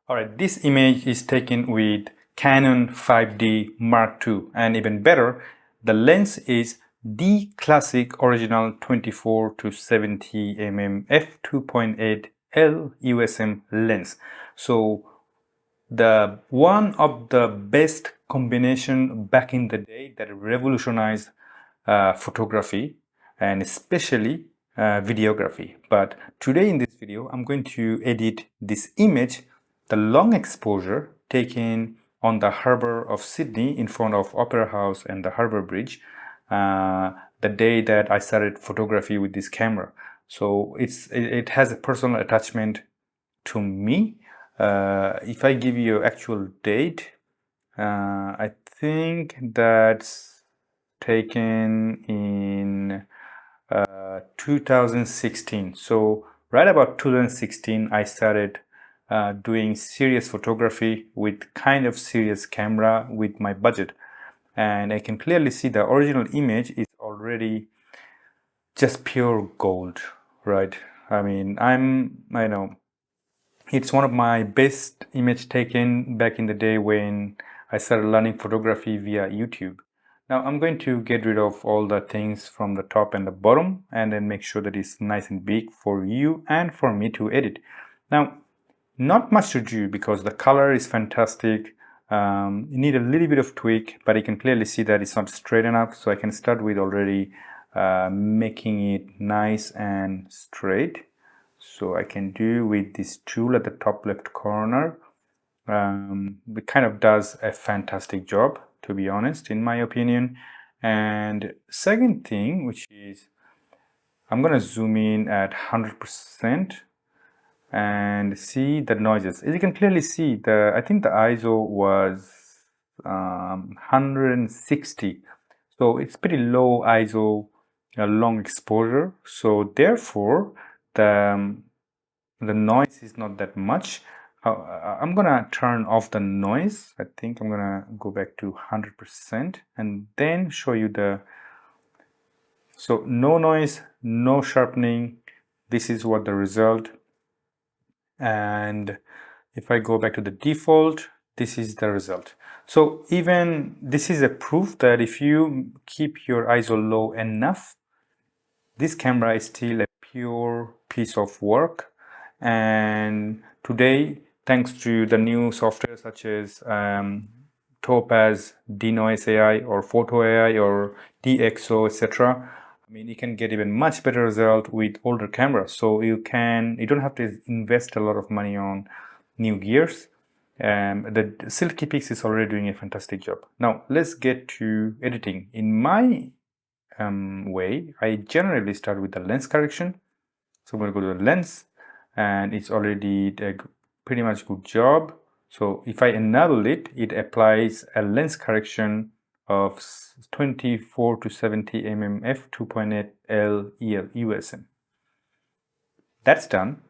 Alright, this image is taken with Canon 5D Mark II, and even better, the lens is the classic original 24 to 70 mm f2.8 L USM lens. So the one of the best combination back in the day that revolutionized photography and especially videography. But today in this video, I'm going to edit this image, the long exposure taken on the harbour of Sydney in front of Opera House and the Harbour Bridge, the day that I started photography with this camera. So it has a personal attachment to me. If I give you actual date, I think that's taken in 2016. So right about 2016, I started doing serious photography with kind of serious camera with my budget. And I can clearly see the original image is already just pure gold, right? I mean, I know it's one of my best image taken back in the day when I started learning photography via YouTube. Now I'm going to get rid of all the things from the top and the bottom and then make sure that it's nice and big for you and for me to edit. Now, not much to do because the color is fantastic. You need a little bit of tweak, but you can clearly see that it's not straight enough. So I can start with already making it nice and straight. So I can do with this tool at the top left corner. It kind of does a fantastic job, to be honest, in my opinion. And second thing, which is I'm going to zoom in at 100% and see the noises. As you can clearly see, I think the ISO was 160. So it's pretty low ISO, long exposure. So therefore, the noise is not that much. I'm gonna turn off the noise. I think I'm gonna go back to 100% and then show you so no noise, no sharpening. This is what the result. And if I go back to the default, this is the result. So even this is a proof that if you keep your ISO low enough, this camera is still a pure piece of work. And today, thanks to the new software such as Topaz, Denoise AI or Photo AI or DxO, etc., I mean, you can get even much better result with older cameras. So you don't have to invest a lot of money on new gears. The Silky Pix is already doing a fantastic job. Now let's get to editing. In my way, I generally start with the lens correction. So I'm going to go to the lens, and it's already a pretty much good job. So if I enable it, it applies a lens correction of 24 to 70 mm f2.8 L USM. That's done.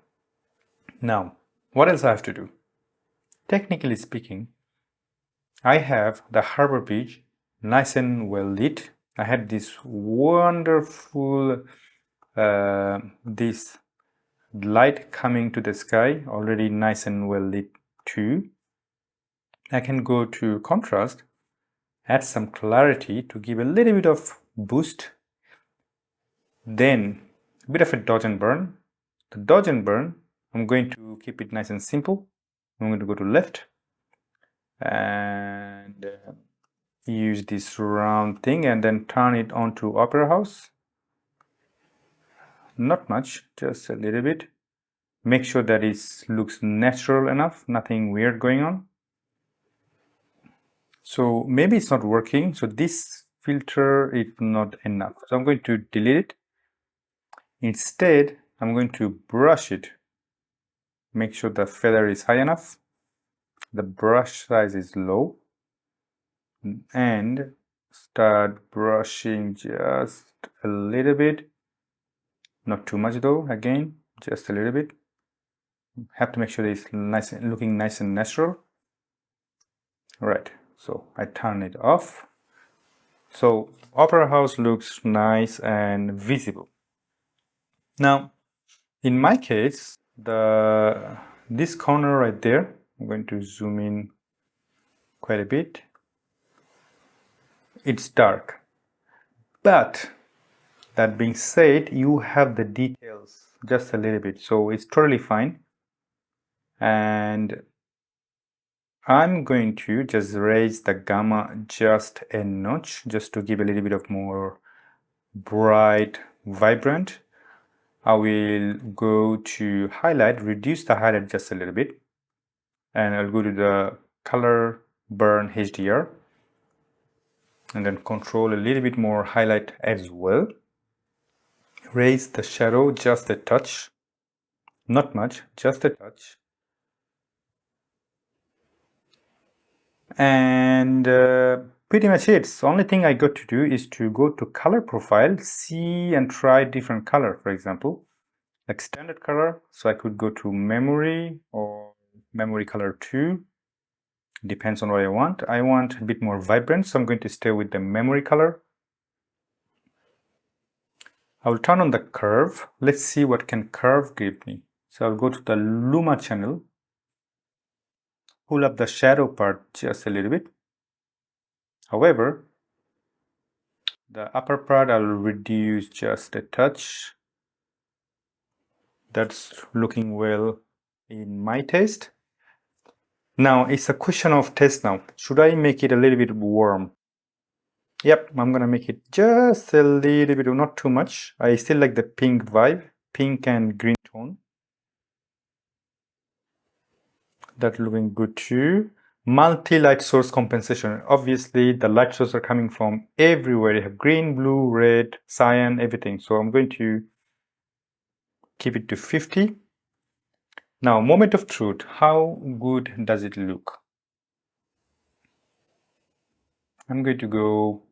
Now, what else I have to do? Technically speaking, I have the Harbour Beach nice and well lit. I had this wonderful this light coming to the sky, already nice and well lit too. I can go to contrast, add some clarity to give a little bit of boost, then a bit of a dodge and burn. The dodge and burn, I'm going to keep it nice and simple. I'm going to go to left and use this round thing and then turn it onto Opera House. Not much, just a little bit. Make sure that it looks natural enough, nothing weird going on. So maybe it's not working. So this filter is not enough. So I'm going to delete it. Instead, I'm going to brush it. Make sure the feather is high enough. The brush size is low. And start brushing just a little bit. Not too much though, again, just a little bit. Have to make sure it's nice, looking nice and natural. Right, so I turn it off. So Opera House looks nice and visible. Now, in my case, this corner right there, I'm going to zoom in quite a bit. It's dark. But that being said, you have the details just a little bit, so it's totally fine. And I'm going to just raise the gamma just a notch, just to give a little bit of more bright, vibrant. I will go to highlight, reduce the highlight just a little bit, and I'll go to the color burn HDR, and then control a little bit more highlight as well. Raise the shadow just a touch, not much, just a touch. And pretty much it. The only thing I got to do is to go to color profile, see and try different color, for example, like standard color. So I could go to memory or memory color 2. Depends on what I want. I want a bit more vibrant, so I'm going to stay with the memory color. I will turn on the curve. Let's see what can curve give me. So I'll go to the Luma channel, pull up the shadow part just a little bit. However, the upper part I'll reduce just a touch. That's looking well in my taste. Now it's a question of taste now. Should I make it a little bit warm? Yep, I'm gonna make it just a little bit, not too much. I still like the pink vibe, pink and green tone. That's looking good too. Multi-light source compensation. Obviously, the light sources are coming from everywhere. You have green, blue, red, cyan, everything. So I'm going to keep it to 50. Now, moment of truth. How good does it look? I'm going to go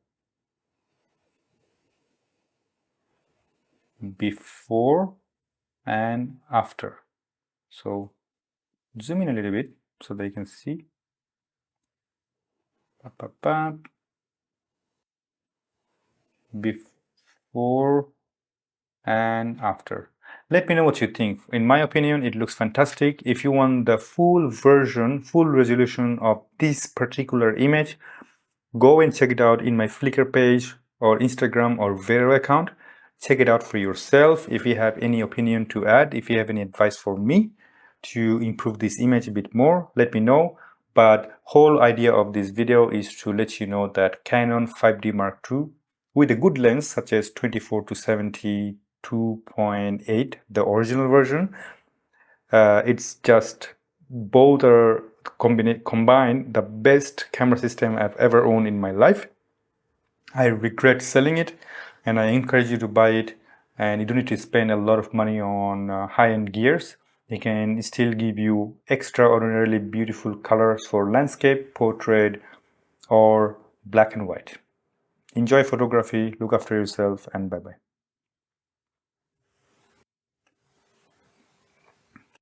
before and after. So zoom in a little bit so that you can see. Before and after. Let me know what you think. In my opinion, it looks fantastic. If you want the full version, full resolution of this particular image, go and check it out in my Flickr page or Instagram or Vero account. Check it out for yourself. If you have any opinion to add, if you have any advice for me to improve this image a bit more, let me know. But whole idea of this video is to let you know that Canon 5D Mark II with a good lens such as 24 to 72.8, the original version, it's just both are combined the best camera system I've ever owned in my life. I regret selling it, and I encourage you to buy it, and you don't need to spend a lot of money on high-end gears. It can still give you extraordinarily beautiful colors for landscape, portrait, or black and white. Enjoy photography, look after yourself, and bye-bye.